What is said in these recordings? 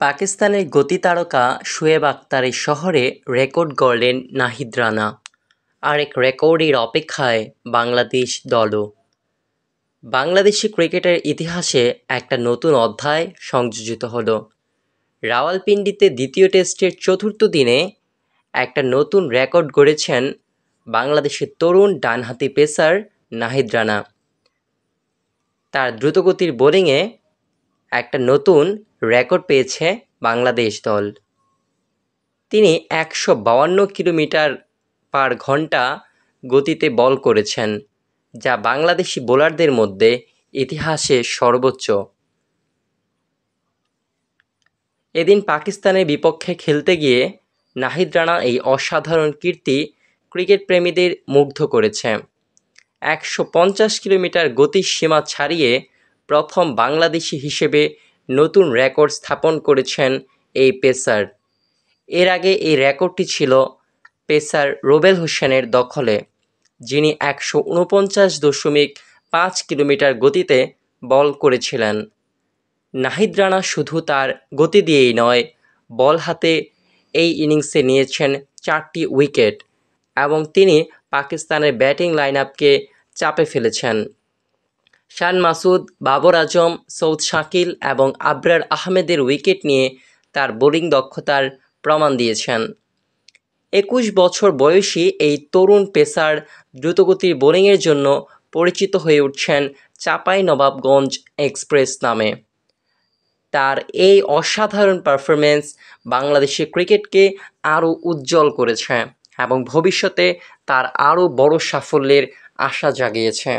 পাকিস্তানের গতিতারকা শোয়েব আখতারের শহরে রেকর্ড গড়লেন নাহিদ রানা। আরেক রেকর্ডের অপেক্ষায় বাংলাদেশ দলও। বাংলাদেশি ক্রিকেটের ইতিহাসে একটা নতুন অধ্যায় সংযোজিত হলো। রাওয়ালপিন্ডিতে দ্বিতীয় টেস্টের চতুর্থ দিনে একটা নতুন রেকর্ড গড়েছেন বাংলাদেশের তরুণ ডানহাতি পেসার নাহিদ রানা। তার দ্রুতগতির বোলিংয়ে একটা নতুন রেকর্ড পেয়েছে বাংলাদেশ দল। তিনি 152 কিলোমিটার/ঘন্টা গতিতে বল করেছেন, যা বাংলাদেশি বোলারদের মধ্যে ইতিহাসে সর্বোচ্চ। এদিন পাকিস্তানের বিপক্ষে খেলতে গিয়ে নাহিদ রানা এই অসাধারণ কীর্তি ক্রিকেট প্রেমীদের মুগ্ধ করেছে। 150 কিলোমিটার গতির সীমা ছাড়িয়ে প্রথম বাংলাদেশি হিসেবে নতুন রেকর্ড স্থাপন করেছেন এই পেসার। এর আগে এই রেকর্ডটি ছিল পেসার রুবেল হোসেনের দখলে, যিনি 149.5 কিলোমিটার গতিতে বল করেছিলেন। নাহিদ রানা শুধু তার গতি দিয়েই নয়, বল হাতে এই ইনিংসে নিয়েছেন 4টি উইকেট এবং তিনি পাকিস্তানের ব্যাটিং লাইনআপকে চাপে ফেলেছেন। শান মাসুদ, বাবর আজম, সৌদ শাকিল এবং আবরার আহমেদের উইকেট নিয়ে তার বোলিং দক্ষতার প্রমাণ দিয়েছেন। 21 বছর বয়সী এই তরুণ পেসার দ্রুতগতির বোলিংয়ের জন্য পরিচিত হয়ে উঠছেন চাঁপাইনবাবগঞ্জ এক্সপ্রেস নামে। তার এই অসাধারণ পারফরম্যান্স বাংলাদেশের ক্রিকেটকে আরও উজ্জ্বল করেছে এবং ভবিষ্যতে তার আরও বড় সাফল্যের আশা জাগিয়েছে।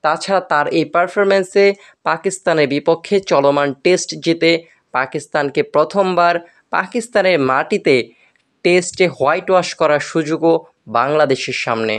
তাছাড়া তার এই পারফরম্যান্সে পাকিস্তানের বিপক্ষে চলমান টেস্ট জিতে পাকিস্তানকে প্রথমবার পাকিস্তানের মাটিতে টেস্টে হোয়াইট ওয়াশ করার সুযোগও বাংলাদেশের সামনে।